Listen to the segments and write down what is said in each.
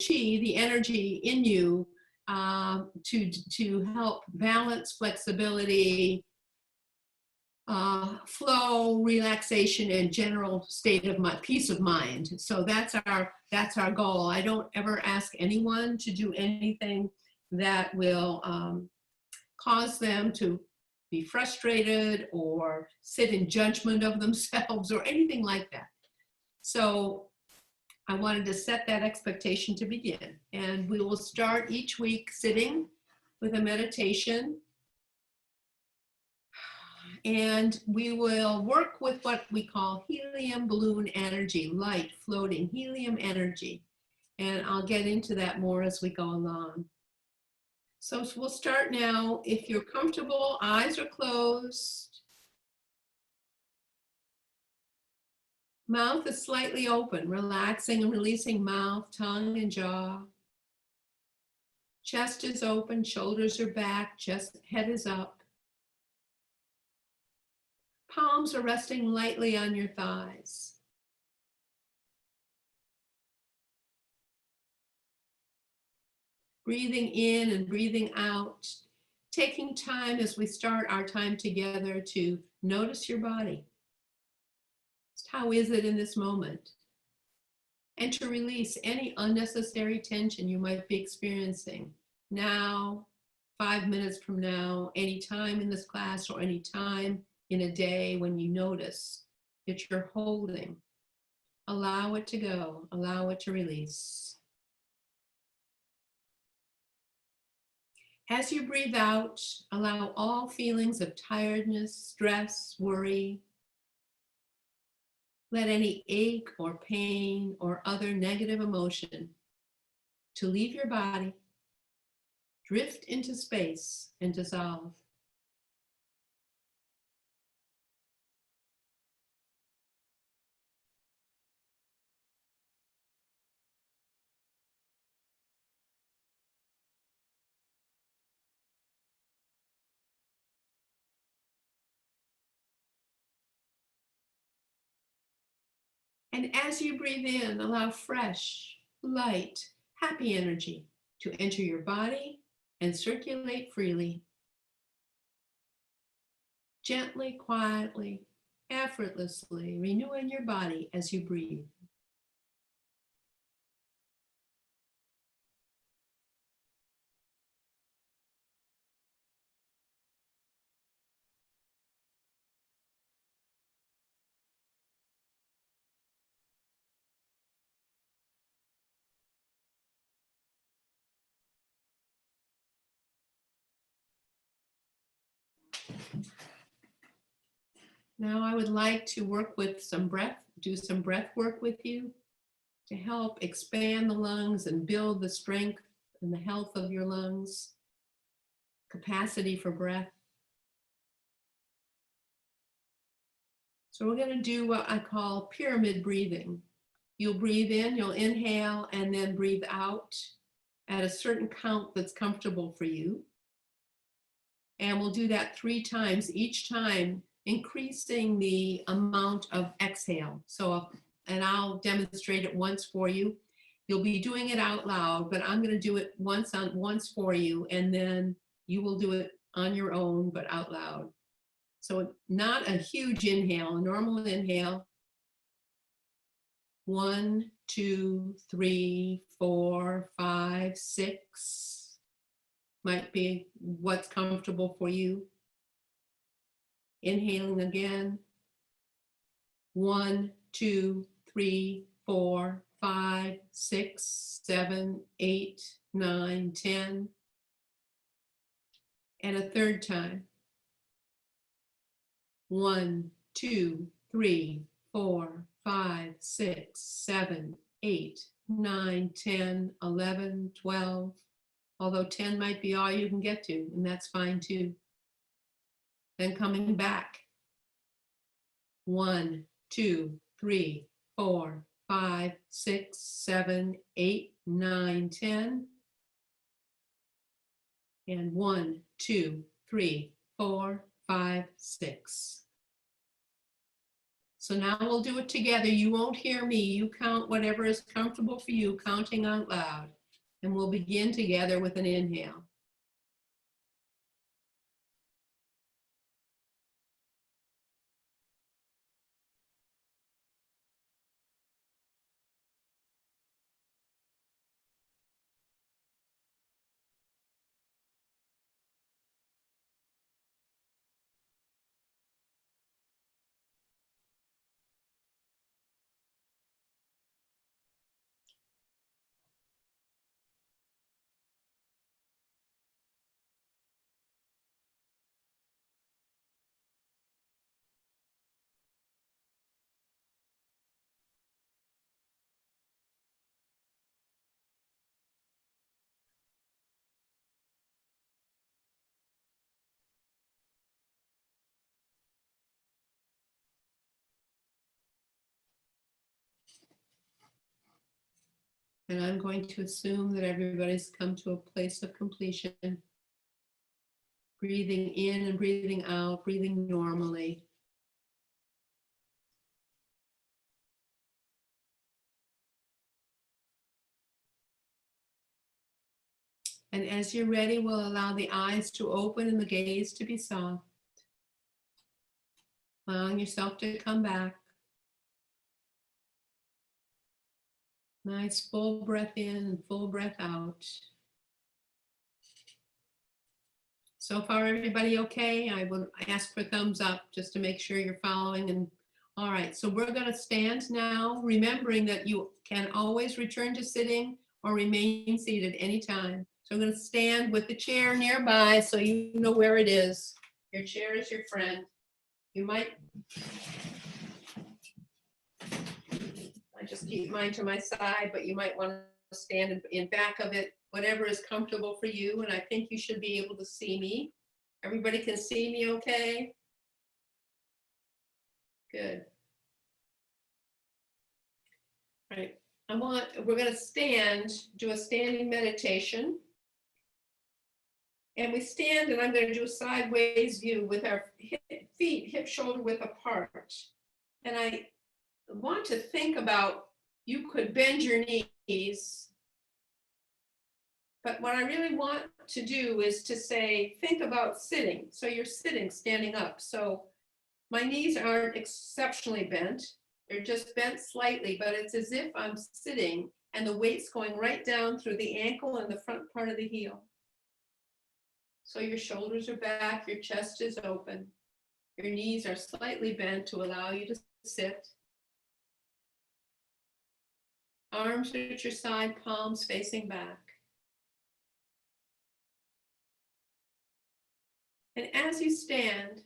chi, the energy in you, to help balance, flexibility, flow, relaxation, and general state of mind, peace of mind. So that's our goal. I don't ever ask anyone to do anything that will cause them to be frustrated or sit in judgment of themselves or anything like that. So I wanted to set that expectation to begin. And we will start each week sitting with a meditation. And we will work with what we call helium balloon energy, light floating helium energy. And I'll get into that more as we go along. So we'll start now. If you're comfortable, eyes are closed. Mouth is slightly open, relaxing and releasing mouth, tongue, and jaw. Chest is open, shoulders are back, head is up. Palms are resting lightly on your thighs. Breathing in and breathing out, taking time as we start our time together to notice your body. How is it in this moment? And to release any unnecessary tension you might be experiencing now, 5 minutes from now, any time in this class or any time in a day when you notice that you're holding. Allow it to go, allow it to release. As you breathe out, allow all feelings of tiredness, stress, worry. Let any ache or pain or other negative emotion to leave your body, drift into space and dissolve. And as you breathe in, allow fresh, light, happy energy to enter your body and circulate freely. Gently, quietly, effortlessly, renewing your body as you breathe. Now I would like to work with some breath, do some breath work with you to help expand the lungs and build the strength and the health of your lungs, capacity for breath. So we're going to do what I call pyramid breathing. You'll breathe in, you'll inhale, and then breathe out at a certain count that's comfortable for you. And we'll do that 3 times, each time increasing the amount of exhale. So, and I'll demonstrate it once for you. You'll be doing it out loud, but I'm going to do it once for you, and then you will do it on your own, but out loud. So not a huge inhale, a normal inhale. 1, 2, 3, 4, 5, 6 might be what's comfortable for you. Inhaling again. 1, 2, 3, 4, 5, 6, 7, 8, 9, 10. And a third time. 1, 2, 3, 4, 5, 6, 7, 8, 9, 10, 11, 12. Although 10 might be all you can get to, and that's fine too. Then coming back. 1, 2, 3, 4, 5, 6, 7, 8, 9, 10. And 1, 2, 3, 4, 5, 6. So now we'll do it together. You won't hear me. You count whatever is comfortable for you, counting out loud. And we'll begin together with an inhale. And I'm going to assume that everybody's come to a place of completion. Breathing in and breathing out, breathing normally. And as you're ready, we'll allow the eyes to open and the gaze to be soft. Allowing yourself to come back. Nice full breath in and full breath out. So far, everybody okay? I will ask for thumbs up just to make sure you're following. And all right, so we're going to stand now, remembering that you can always return to sitting or remain seated anytime. So I'm going to stand with the chair nearby so you know where it is. Your chair is your friend. You might, I just keep mine to my side, but you might want to stand in back of it, whatever is comfortable for you. And I think you should be able to see me. Everybody can see me okay? Good. All right. We're going to stand, do a standing meditation. And we stand, and I'm going to do a sideways view with our feet hip shoulder width apart. And I want to think about, you could bend your knees, but what I really want to do is to say, think about sitting. So you're sitting, standing up. So my knees aren't exceptionally bent. They're just bent slightly, but it's as if I'm sitting and the weight's going right down through the ankle and the front part of the heel. So your shoulders are back, your chest is open. Your knees are slightly bent to allow you to sit. Arms are at your side, palms facing back. And as you stand,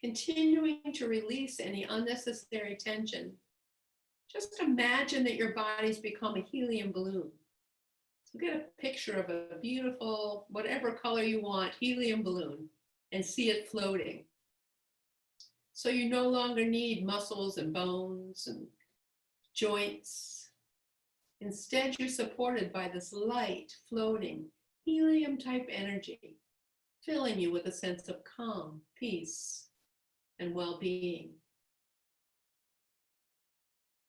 continuing to release any unnecessary tension, just imagine that your body's become a helium balloon. So get a picture of a beautiful, whatever color you want, helium balloon, and see it floating. So you no longer need muscles and bones and joints. Instead, you're supported by this light, floating, helium-type energy, filling you with a sense of calm, peace, and well-being.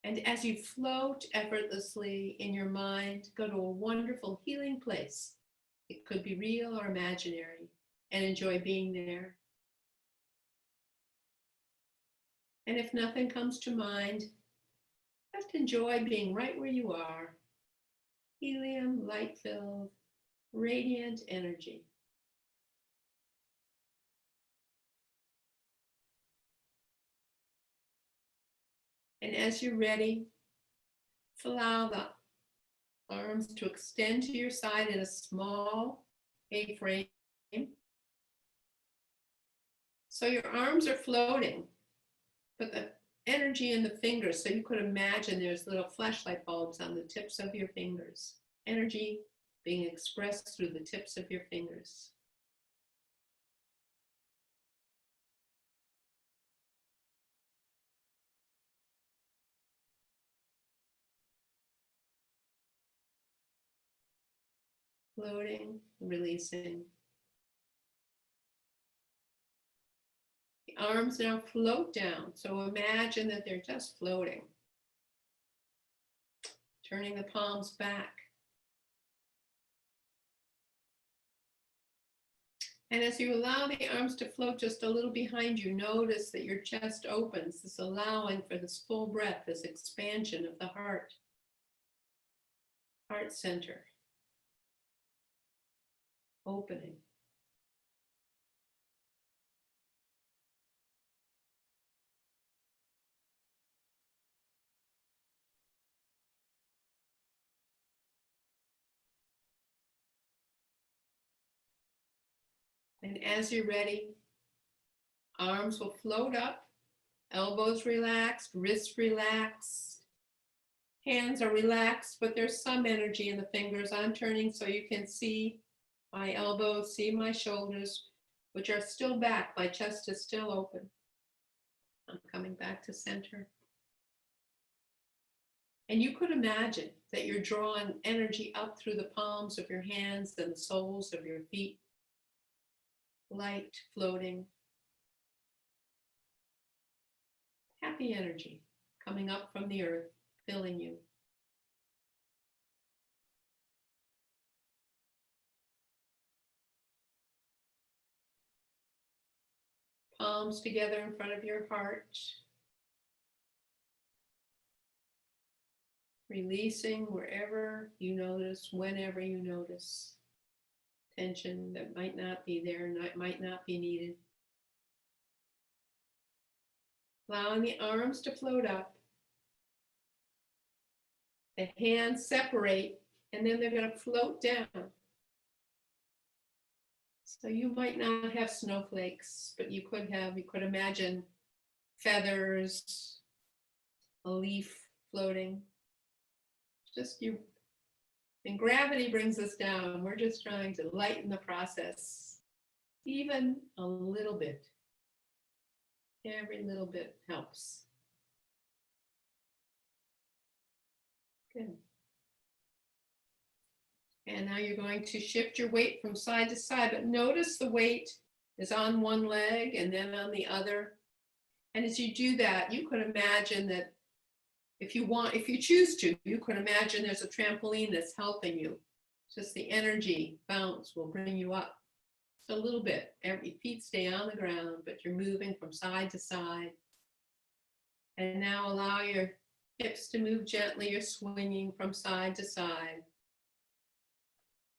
And as you float effortlessly in your mind, go to a wonderful healing place. It could be real or imaginary, and enjoy being there. And if nothing comes to mind, just enjoy being right where you are. Helium, light-filled, radiant energy. And as you're ready, allow the arms to extend to your side in a small A-frame. So your arms are floating, but the energy in the fingers, so you could imagine there's little flashlight bulbs on the tips of your fingers. Energy being expressed through the tips of your fingers. Floating, releasing. arms now float down. So imagine that they're just floating. Turning the palms back. And as you allow the arms to float just a little behind you, notice that your chest opens, this allowing for this full breath, this expansion of the heart center, opening. And as you're ready, arms will float up, elbows relaxed, wrists relaxed, hands are relaxed, but there's some energy in the fingers. I'm turning so you can see my elbows, see my shoulders, which are still back. My chest is still open. I'm coming back to center. And you could imagine that you're drawing energy up through the palms of your hands and the soles of your feet. Light floating. Happy energy coming up from the earth, filling you. Palms together in front of your heart. Releasing wherever you notice, whenever you notice tension that might not be there, might not be needed. Allowing the arms to float up. The hands separate, and then they're going to float down. So you might not have snowflakes, but you could imagine feathers, a leaf floating. Just you. And gravity brings us down. We're just trying to lighten the process, even a little bit. Every little bit helps. Good. And now you're going to shift your weight from side to side, but notice the weight is on one leg and then on the other. And as you do that, you could imagine that if you choose to, you could imagine there's a trampoline that's helping you. Just the energy bounce will bring you up. Just a little bit. Every feet stay on the ground, but you're moving from side to side. And now allow your hips to move gently. You're swinging from side to side.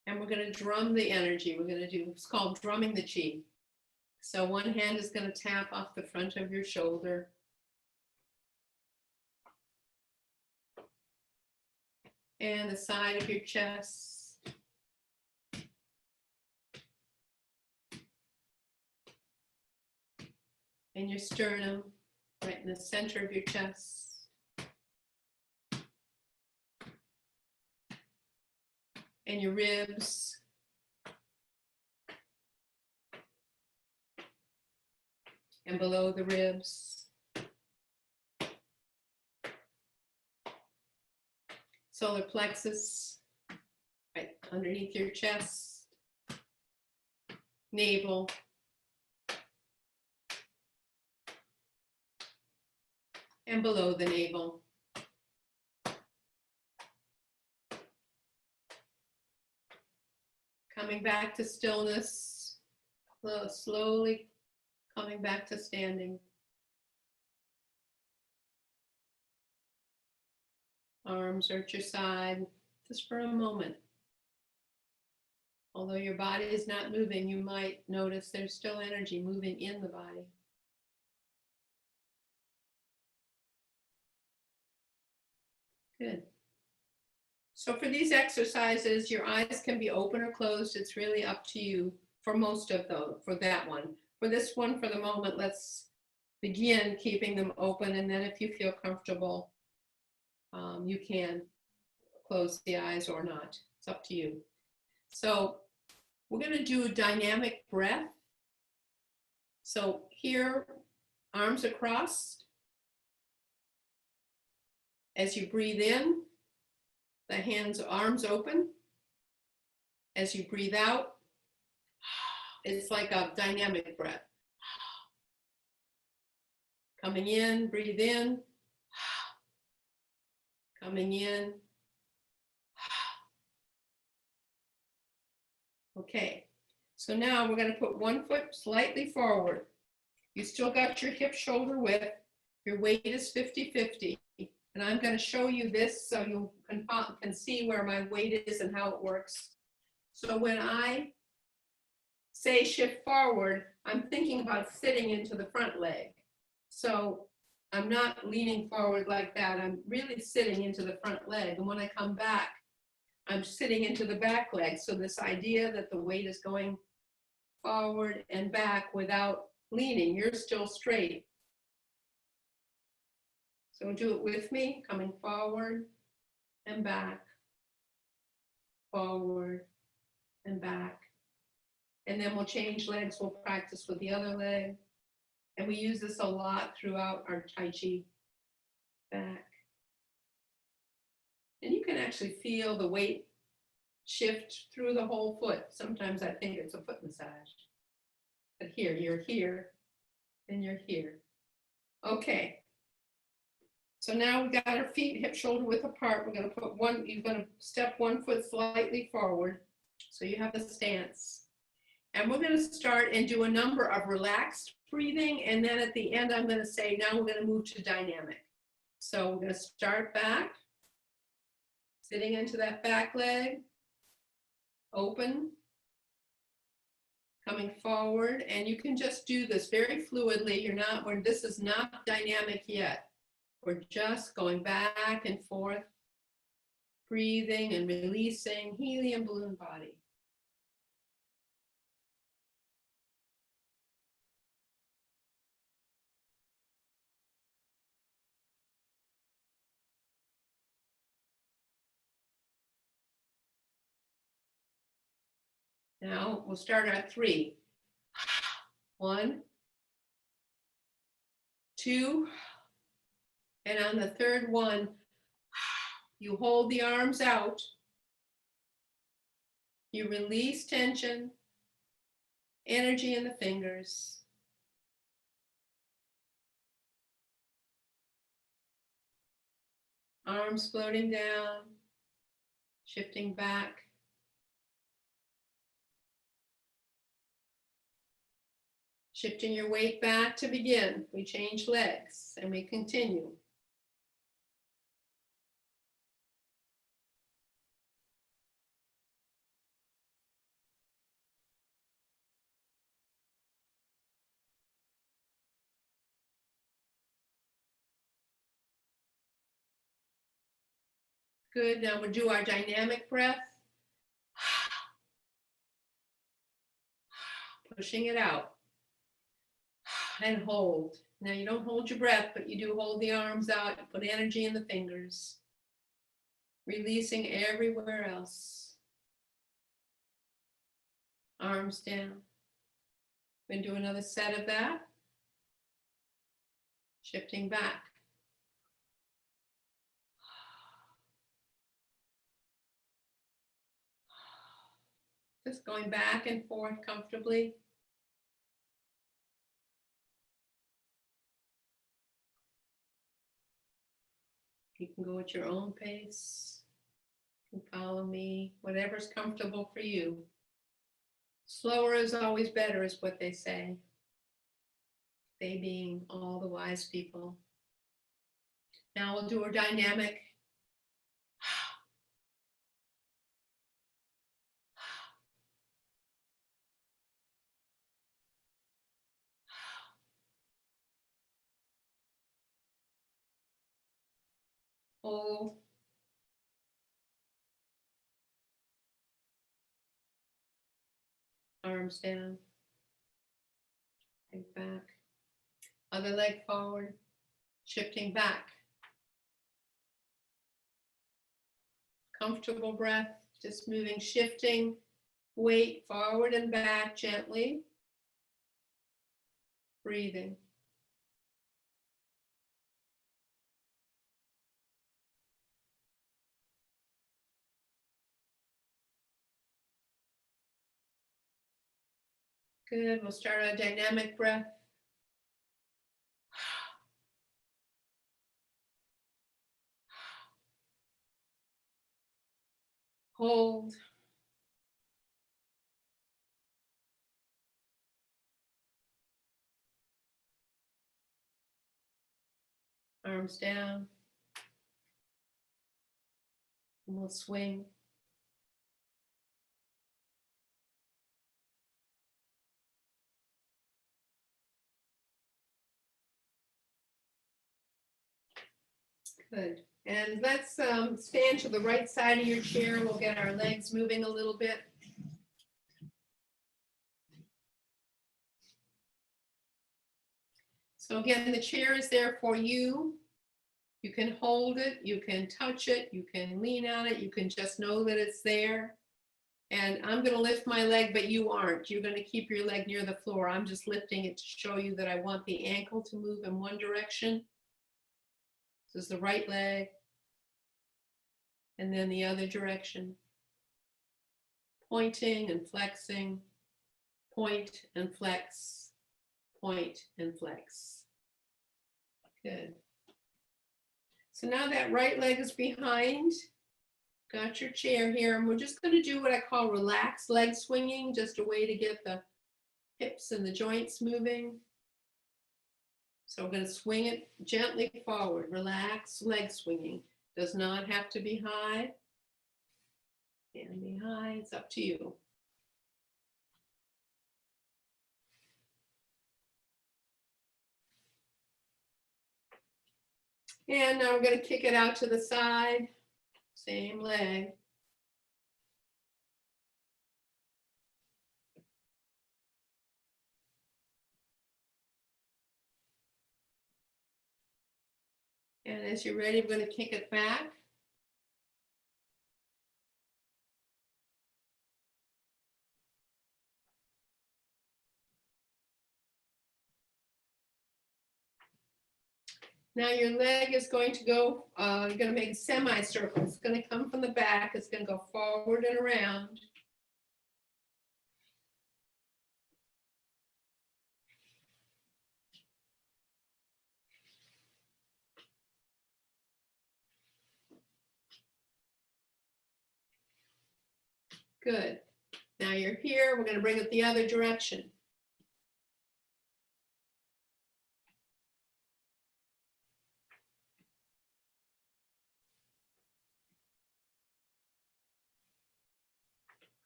And we're going to drum the energy. It's called drumming the chi. So one hand is going to tap off the front of your shoulder. And the side of your chest. And your sternum, right in the center of your chest. And your ribs. And below the ribs. Solar plexus, right underneath your chest. Navel. And below the navel. Coming back to stillness, slowly coming back to standing. Arms are at your side, just for a moment. Although your body is not moving, you might notice there's still energy moving in the body. Good. So for these exercises, your eyes can be open or closed. It's really up to you for most of those, for that one. For this one, for the moment, let's begin keeping them open. And then if you feel comfortable, you can close the eyes or not. It's up to you. So we're going to do a dynamic breath. So here, arms across. As you breathe in, the arms open. As you breathe out, it's like a dynamic breath. Coming in, breathe in. Coming in. Okay, so now we're going to put one foot slightly forward. You still got your hip shoulder width. Your weight is 50-50. And I'm going to show you this so you can see where my weight is and how it works. So when I say shift forward, I'm thinking about sitting into the front leg. So I'm not leaning forward like that. I'm really sitting into the front leg. And when I come back, I'm sitting into the back leg. So this idea that the weight is going forward and back without leaning, you're still straight. So do it with me, coming forward and back, forward and back. And then we'll change legs, we'll practice with the other leg. And we use this a lot throughout our Tai Chi back. And you can actually feel the weight shift through the whole foot. Sometimes I think it's a foot massage. But here, you're here, and you're here. Okay. So now we got our feet hip shoulder width apart. We're going to put one, you're going to step one foot slightly forward. So you have the stance. And we're going to start and do a number of relaxed breathing. And then at the end, I'm going to say, now we're going to move to dynamic. So we're going to start back, sitting into that back leg, open, coming forward. And you can just do this very fluidly. This is not dynamic yet. We're just going back and forth, breathing and releasing, helium balloon body. Now we'll start at 3. 1, 2, and on the third one, you hold the arms out. You release tension, energy in the fingers. Arms floating down, shifting back. Shifting your weight back to begin. We change legs and we continue. Good, now we'll do our dynamic breath. Pushing it out. And hold. Now you don't hold your breath, but you do hold the arms out, put energy in the fingers. Releasing everywhere else. Arms down. We're going to do another set of that. Shifting back. Just going back and forth comfortably. You can go at your own pace. You can follow me, whatever's comfortable for you. Slower is always better, is what they say. They being all the wise people. Now we'll do a dynamic. Hold. Arms down. Leg back. Other leg forward. Shifting back. Comfortable breath. Just moving, shifting. Weight forward and back gently. Breathing. Good, we'll start a dynamic breath. Hold. Arms down. And we'll swing. Good. And let's stand to the right side of your chair. We'll get our legs moving a little bit. So again, the chair is there for you. You can hold it, you can touch it, you can lean on it, you can just know that it's there. And I'm going to lift my leg, but you aren't. You're going to keep your leg near the floor. I'm just lifting it to show you that I want the ankle to move in one direction. This is the right leg. And then the other direction. Pointing and flexing. Point and flex. Point and flex. Good. So now that right leg is behind. Got your chair here, and we're just going to do what I call relaxed leg swinging, just a way to get the hips and the joints moving. So we're going to swing it gently forward. Relaxed leg swinging. Does not have to be high. Can be high, it's up to you. And now we're going to kick it out to the side. Same leg. And as you're ready, we're going to kick it back. Now your leg is going to go, you're going to make a semicircle. It's going to come from the back. It's going to go forward and around. Good. Now you're here. We're going to bring it the other direction.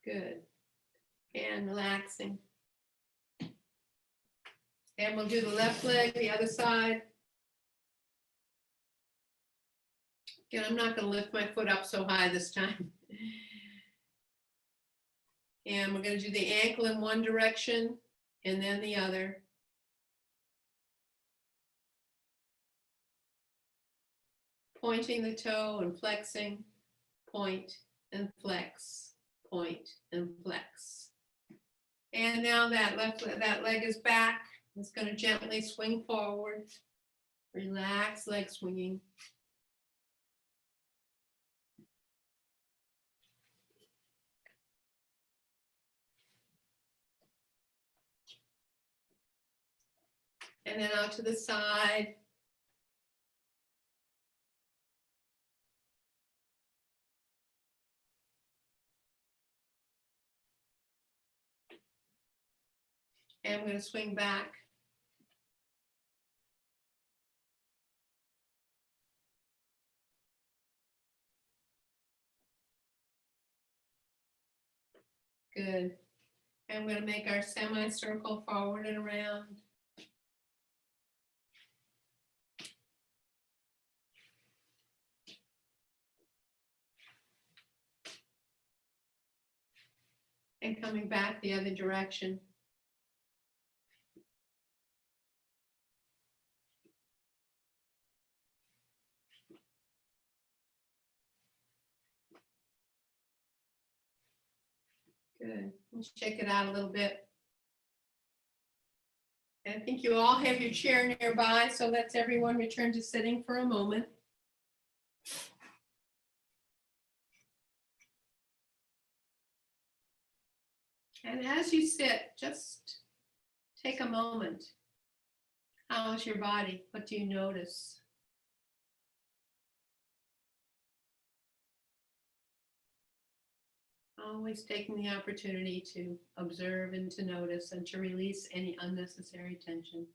Good. And relaxing. And we'll do the left leg, the other side. Again, I'm not going to lift my foot up so high this time. And we're going to do the ankle in one direction and then the other. Pointing the toe and flexing, point and flex, point and flex. And now that leg is back. It's going to gently swing forward. Relax leg swinging. And then out to the side. And I'm going to swing back. Good. And we're going to make our semicircle forward and around. And coming back the other direction. Good. Let's shake it out a little bit. And I think you all have your chair nearby, so let's everyone return to sitting for a moment. And as you sit, just take a moment. How is your body? What do you notice? Always taking the opportunity to observe and to notice and to release any unnecessary tension.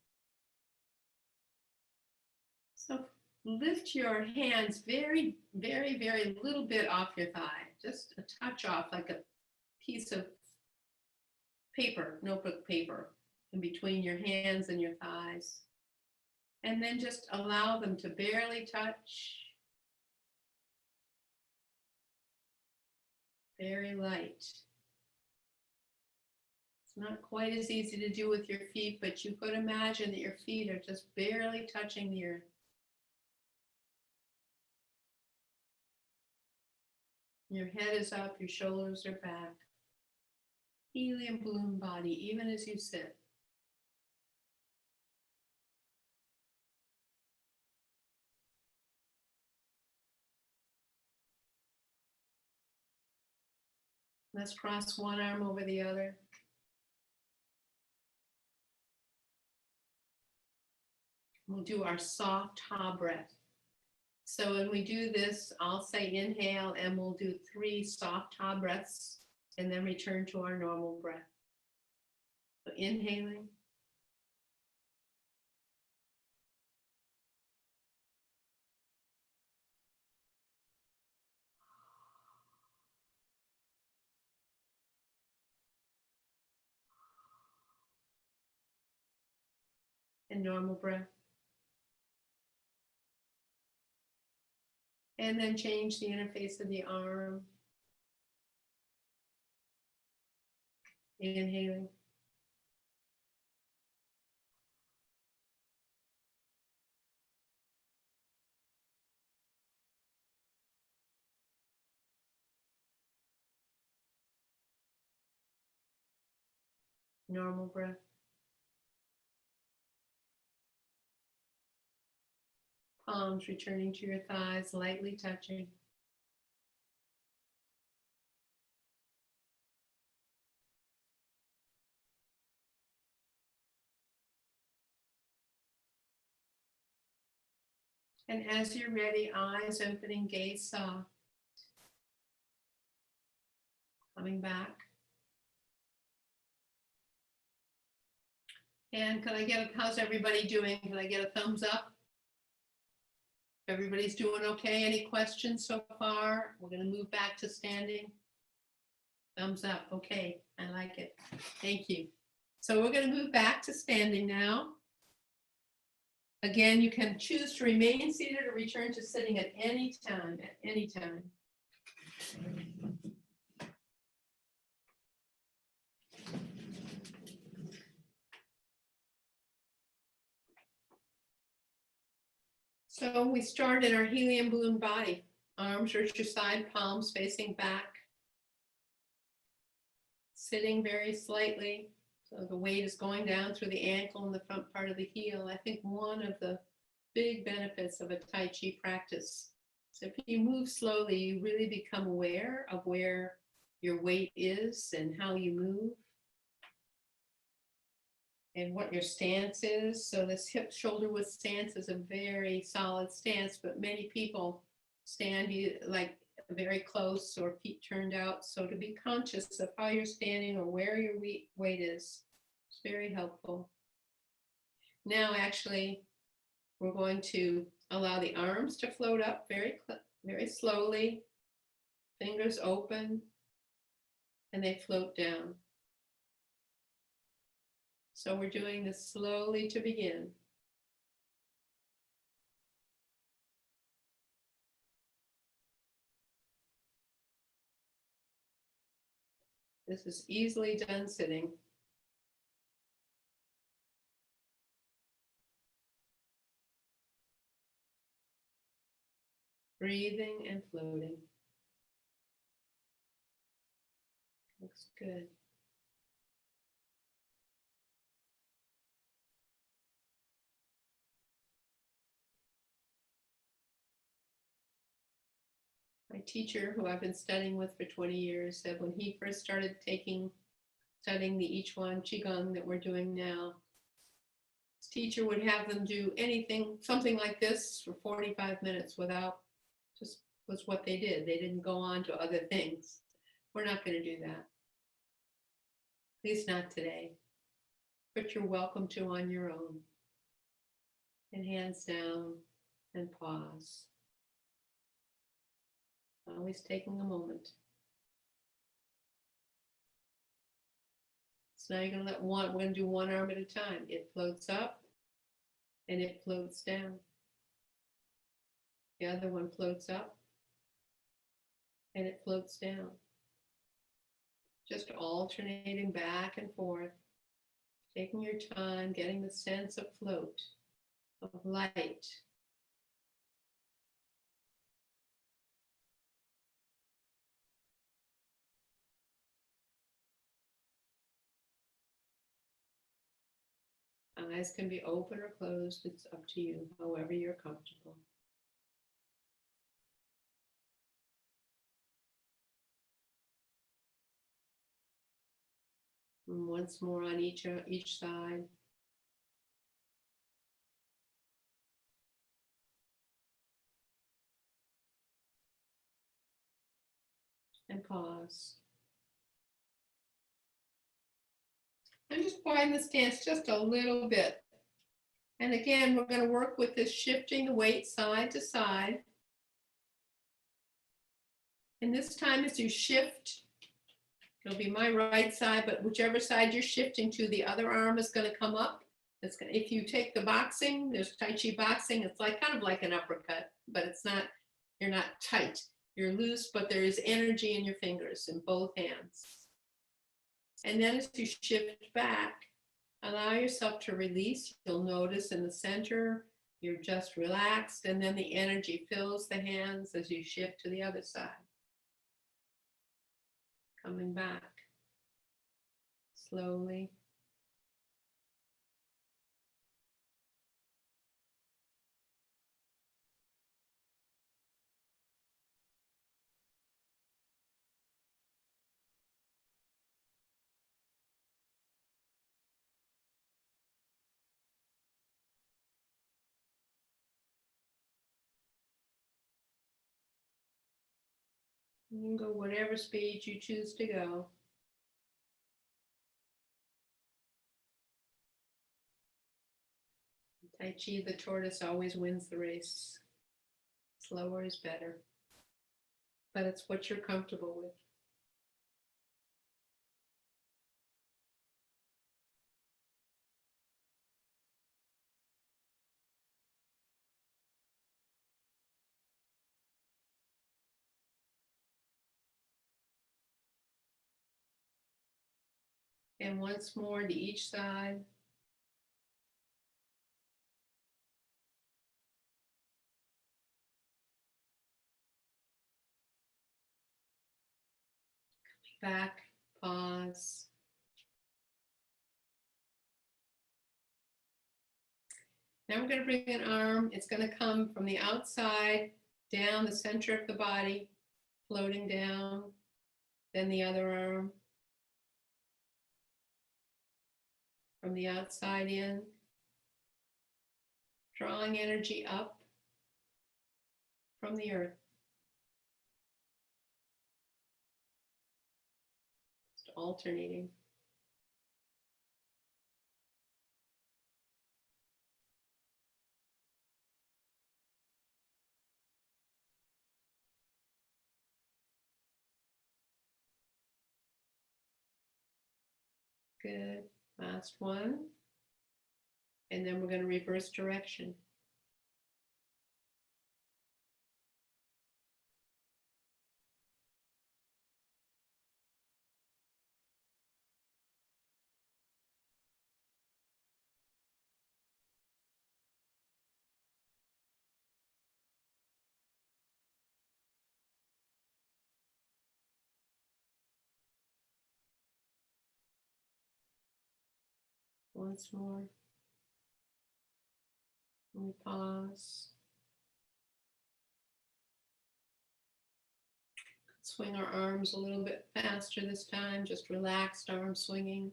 So lift your hands very, very, very little bit off your thigh, just a touch off, like a piece of paper, notebook paper, in between your hands and your thighs. And then just allow them to barely touch. Very light. It's not quite as easy to do with your feet, but you could imagine that your feet are just barely touching the earth. Your head is up, your shoulders are back. Helium balloon body, even as you sit. Let's cross one arm over the other. We'll do our soft ha breath. So when we do this, I'll say inhale and we'll do 3 soft ha breaths and then return to our normal breath. So inhaling. And normal breath. And then change the interface of the arm. Inhaling. Normal breath. Palms returning to your thighs, lightly touching. And as you're ready, eyes opening, gaze soft. Coming back. And how's everybody doing? Can I get a thumbs up? Everybody's doing okay? Any questions so far? We're going to move back to standing. Thumbs up. Okay, I like it. Thank you. So we're going to move back to standing now. Again, you can choose to remain seated or return to sitting at any time, So we start in our helium balloon body. Arms are at your side, palms facing back. Sitting very slightly. So the weight is going down through the ankle and the front part of the heel. I think one of the big benefits of a Tai Chi practice. So if you move slowly, you really become aware of where your weight is and how you move and what your stance is. So this hip shoulder width stance is a very solid stance, but many people stand like very close or feet turned out. So to be conscious of how you're standing or where your weight is very helpful. Now, actually, we're going to allow the arms to float up very, very slowly. Fingers open, and they float down. So we're doing this slowly to begin. This is easily done sitting. Breathing and floating. Looks good. My teacher, who I've been studying with for 20 years, said when he first started studying the Ichuan Qigong that we're doing now, his teacher would have them do something like this for 45 minutes was what they did. They didn't go on to other things. We're not going to do that. At least not today. But you're welcome to on your own. And hands down and pause. Always taking a moment. So now you're going to we're going to do one arm at a time. It floats up and it floats down. The other one floats up and it floats down. Just alternating back and forth, taking your time, getting the sense of float, of light. Eyes can be open or closed. It's up to you, however you're comfortable. And once more on each side. And pause. I'm just widen the stance just a little bit. And again, we're going to work with this shifting the weight side to side. And this time as you shift, it'll be my right side, but whichever side you're shifting to, the other arm is going to come up. If you take the boxing, there's Tai Chi boxing, it's like kind of like an uppercut, but it's not, you're not tight. You're loose, but there is energy in your fingers in both hands. And then as you shift back, allow yourself to release. You'll notice in the center, you're just relaxed, and then the energy fills the hands as you shift to the other side. Coming back slowly. You can go whatever speed you choose to go. Tai Chi, the tortoise, always wins the race. Slower is better. But it's what you're comfortable with. And once more to each side. Back, pause. Now we're going to bring an arm. It's going to come from the outside down the center of the body, floating down. Then the other arm. From the outside in. Drawing energy up from the earth. Just alternating. Good. Last one. And then we're going to reverse direction. Once more. And we pause. Swing our arms a little bit faster this time, just relaxed arm swinging.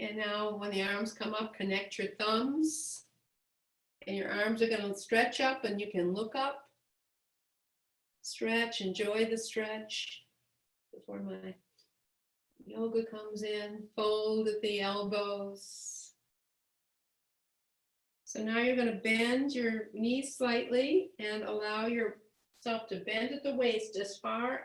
And now when the arms come up, connect your thumbs. And your arms are going to stretch up and you can look up. Stretch, enjoy the stretch. Before my yoga comes in, fold at the elbows. So now you're going to bend your knees slightly and allow yourself to bend at the waist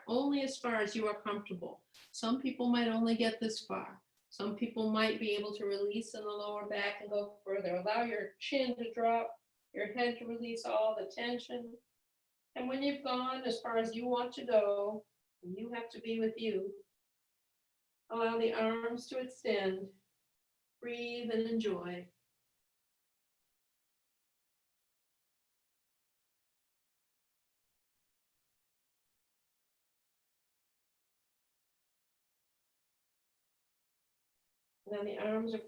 only as far as you are comfortable. Some people might only get this far. Some people might be able to release in the lower back and go further. Allow your chin to drop, your head to release all the tension. And when you've gone as far as you want to go, and you have to be with you, allow the arms to extend. Breathe and enjoy. Now the arms are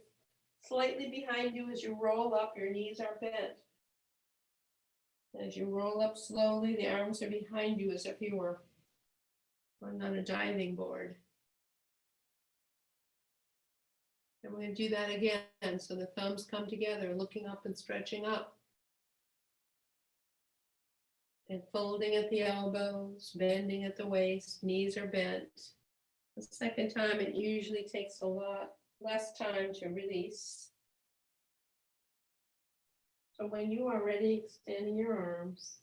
slightly behind you as you roll up, your knees are bent. As you roll up slowly, the arms are behind you as if you were on a diving board. And we're going to do that again. So the thumbs come together, looking up and stretching up. And folding at the elbows, bending at the waist, knees are bent. The second time, it usually takes a lot less time to release. So when you are ready, extending your arms.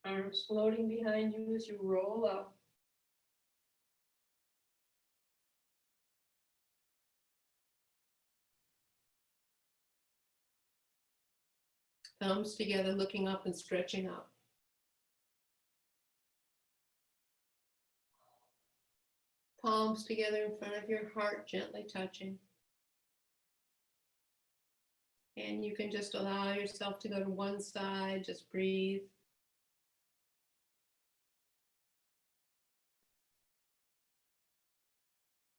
Arms floating behind you as you roll up. Thumbs together, looking up and stretching up. Palms together in front of your heart, gently touching. And you can just allow yourself to go to one side, just breathe.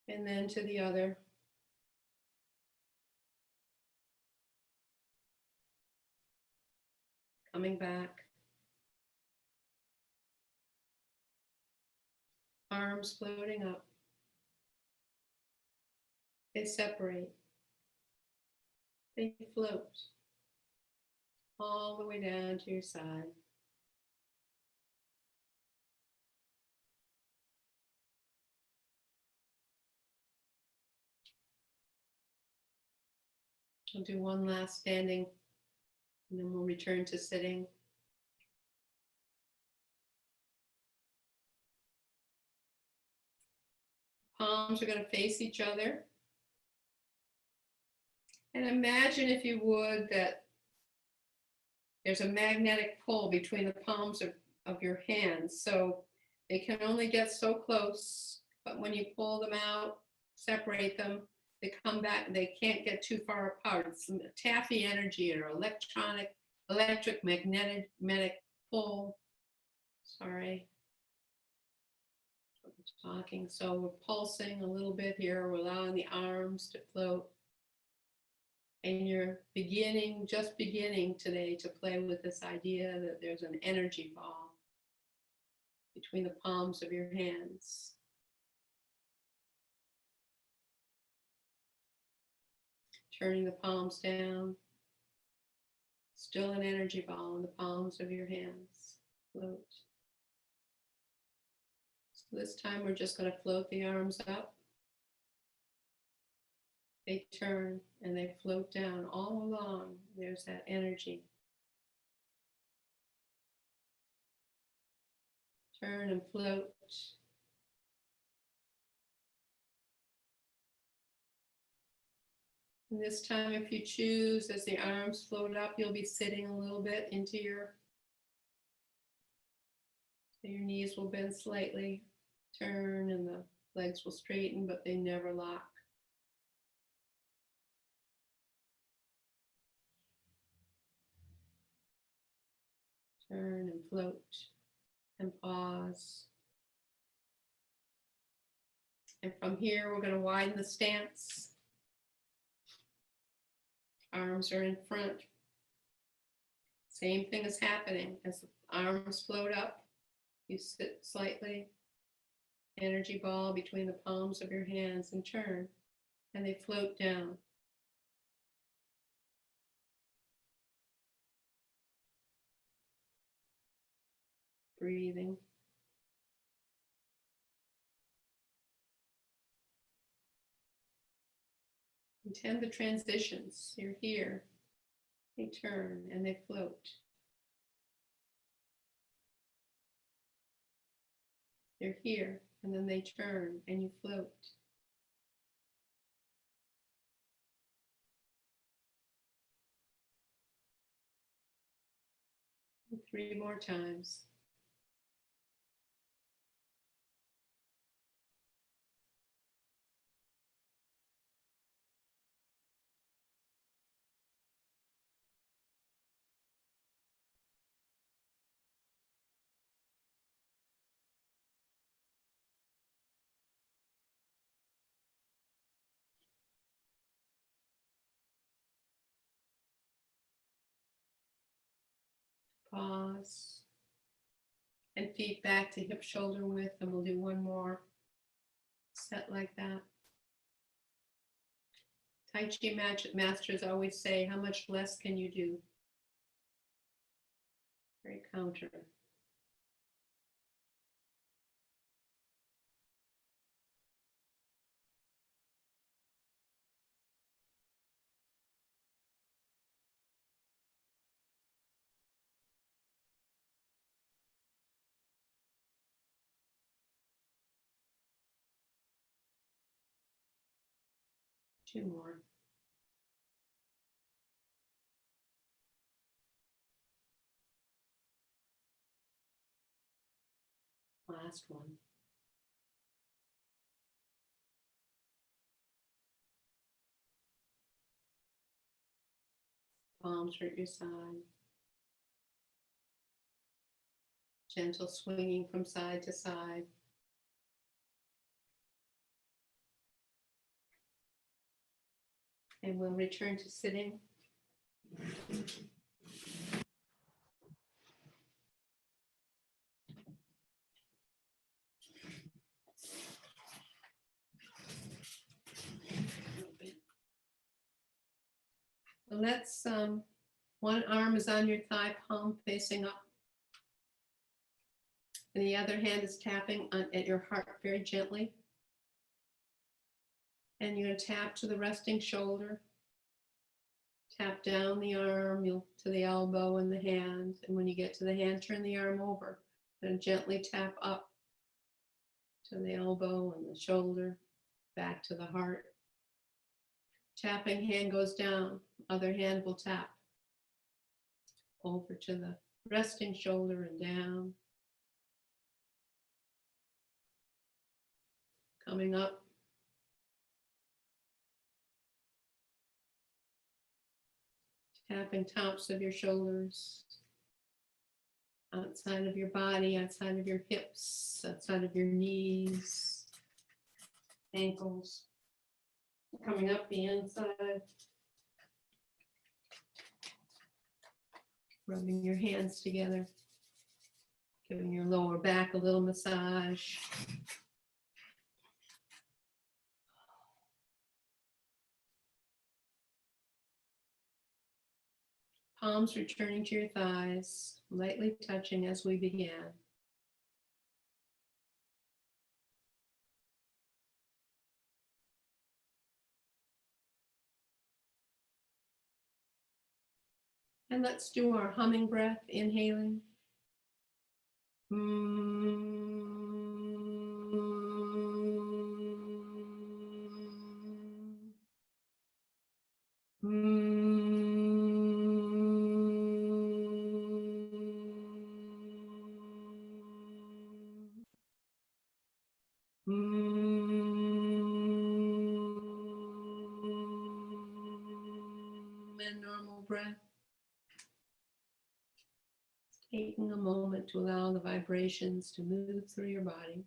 And then to the other. Coming back. Arms floating up. They separate. They float all the way down to your side. We'll do one last standing, and then we'll return to sitting. Palms are going to face each other. And imagine, if you would, that there's a magnetic pull between the palms of your hands. So they can only get so close, but when you pull them out, separate them, they come back, they can't get too far apart. It's some taffy energy or electric magnetic pull. Sorry. Talking. So we're pulsing a little bit here. We're allowing the arms to float. And you're just beginning today to play with this idea that there's an energy ball between the palms of your hands. Turning the palms down. Still an energy ball in the palms of your hands. Float. So this time we're just going to float the arms up. They turn and they float down all along. There's that energy. Turn and float. And this time, if you choose, as the arms float up, you'll be sitting a little bit into your knees will bend slightly. Turn and the legs will straighten, but they never lock. Turn and float and pause. And from here, we're going to widen the stance. Arms are in front. Same thing is happening. As the arms float up. You sit slightly, energy ball between the palms of your hands and turn, and they float down. Breathing. Intend the transitions. You're here, they turn and they float. You're here, and then they turn and you float. 3 more times. Pause. And feet back to hip shoulder width, and we'll do one more set like that. Tai Chi masters always say, how much less can you do? Very counter. Two more. Last one. Palms are at your side. Gentle swinging from side to side. And we'll return to sitting. Let's, one arm is on your thigh, palm facing up. And the other hand is tapping at your heart very gently. And you're going to tap to the resting shoulder. Tap down the arm to the elbow and the hand. And when you get to the hand, turn the arm over. And gently tap up to the elbow and the shoulder, back to the heart. Tapping hand goes down. Other hand will tap over to the resting shoulder and down. Coming up. Tapping tops of your shoulders, outside of your body, outside of your hips, outside of your knees, ankles. Coming up the inside. Rubbing your hands together. Giving your lower back a little massage. Palms returning to your thighs, lightly touching as we began. And let's do our humming breath, inhaling. And normal breath. Taking a moment to allow the vibrations to move through your body.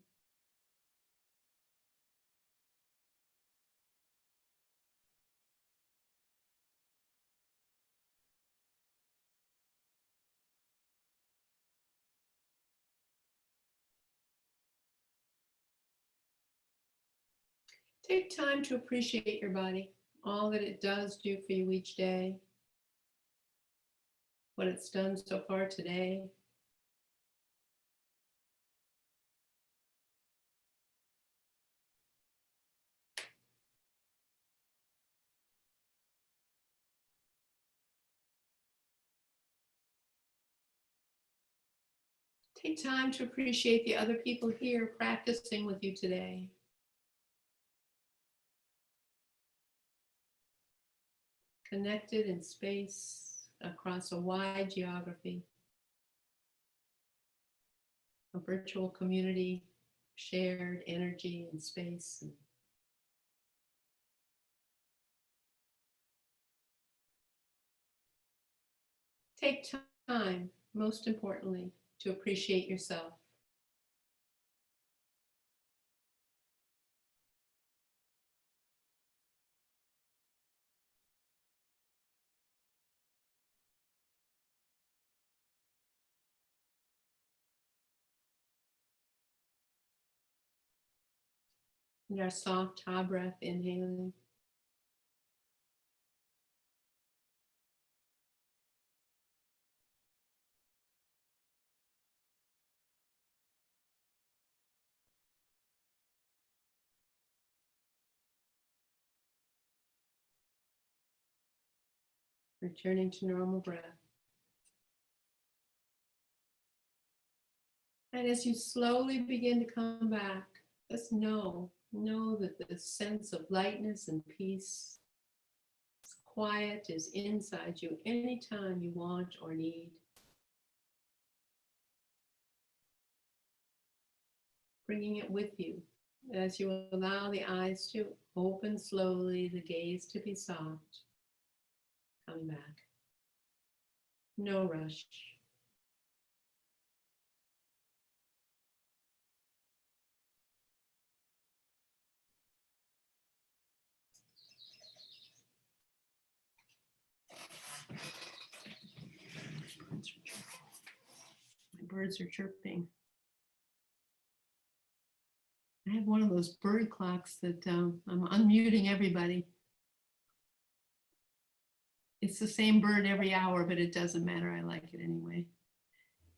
Take time to appreciate your body, all that it does do for you each day, what it's done so far today. Take time to appreciate the other people here practicing with you today. Connected in space across a wide geography. A virtual community, shared energy and space. Take time, most importantly, to appreciate yourself. And our soft ta breath, inhaling. Returning to normal breath. And as you slowly begin to come back, just know that the sense of lightness and peace, quiet is inside you anytime you want or need. Bringing it with you as you allow the eyes to open slowly, the gaze to be soft. Coming back. No rush. My birds are chirping. I have one of those bird clocks that I'm unmuting everybody. It's the same bird every hour, but it doesn't matter. I like it anyway.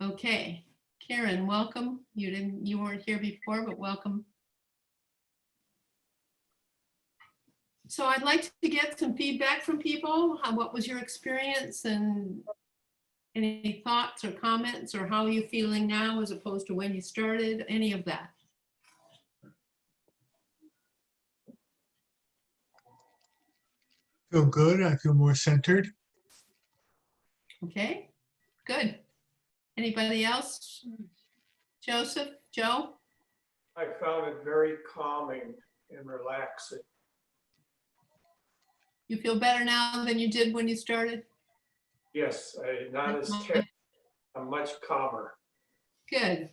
Okay, Karen, welcome. You weren't here before, but welcome. So I'd like to get some feedback from people. What was your experience, and any thoughts or comments, or how are you feeling now as opposed to when you started? Any of that? Feel good. I feel more centered. Okay, good. Anybody else? Joseph, Joe? I found it very calming and relaxing. You feel better now than you did when you started? Yes, not as tense. I'm much calmer. Good.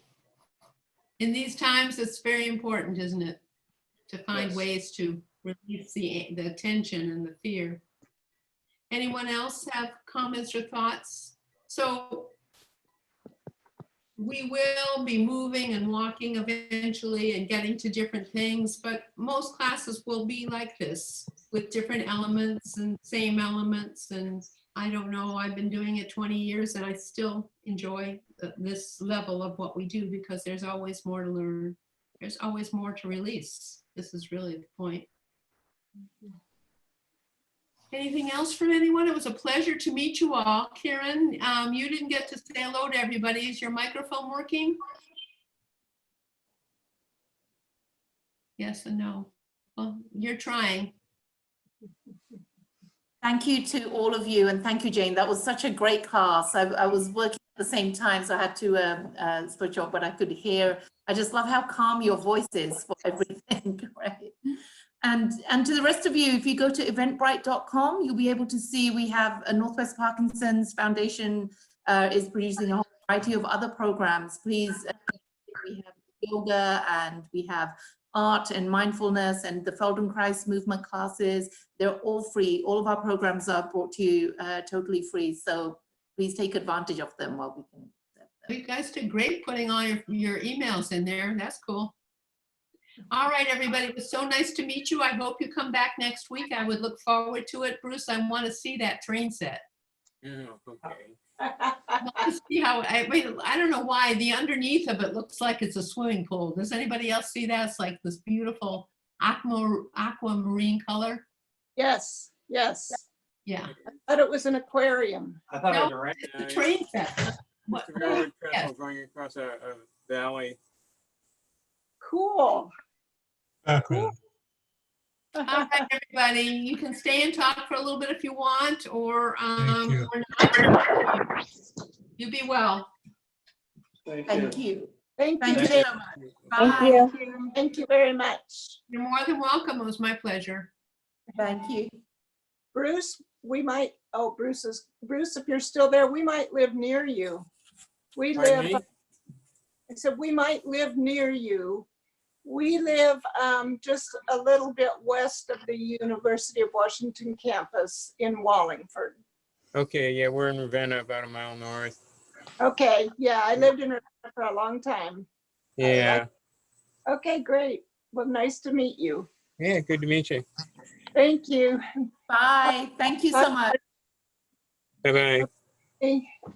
In these times, it's very important, isn't it? To find Yes. ways to release the tension and the fear. Anyone else have comments or thoughts? So we will be moving and walking eventually and getting to different things, but most classes will be like this with different elements and same elements. And I don't know, I've been doing it 20 years and I still enjoy this level of what we do because there's always more to learn. There's always more to release. This is really the point. Anything else from anyone? It was a pleasure to meet you all. Karen, you didn't get to say hello to everybody. Is your microphone working? Yes and no. Well, you're trying. Thank you to all of you, and thank you, Jane. That was such a great class. I was working at the same time, so I had to switch off, but I could hear. I just love how calm your voice is for everything, right? And to the rest of you, if you go to eventbrite.com, you'll be able to see we have a Northwest Parkinson's Foundation is producing a whole variety of other programs. Please, we have yoga and we have art and mindfulness and the Feldenkrais movement classes. They're all free. All of our programs are brought to you totally free. So please take advantage of them while we can. You guys did great putting all your emails in there. That's cool. All right, everybody. It was so nice to meet you. I hope you come back next week. I would look forward to it. Bruce, I want to see that train set. Yeah, okay. I want to see how, I mean, I don't know why the underneath of it looks like it's a swimming pool. Does anybody else see that? It's like this beautiful aquamarine color. Yes, yes. Yeah. Thought it was an aquarium. I thought No, it was right. it's the train set. What- It's a railroad track yes. going across a valley. Cool. Background. All right, everybody, you can stay and talk for a little bit if you want, or you. or not. You be well. Thank you. Thank you. Thank Thank you. you Jane. so much. Thank Bye. you. Thank you very much. You're more than welcome. It was my pleasure. Thank you. Bruce, we might, oh, Bruce, if you're still there, we might live near you. We Pardon live, me? I said, we might live near you. We live just a little bit west of the University of Washington campus in Wallingford. Okay, yeah, we're in Ravenna, about a mile north. Okay, yeah, I lived in Ravenna for a long time. Yeah, Okay, great. Well, nice to meet you. yeah, good to meet you. Thank you. Bye. Thank you so much. Bye-bye. Bye.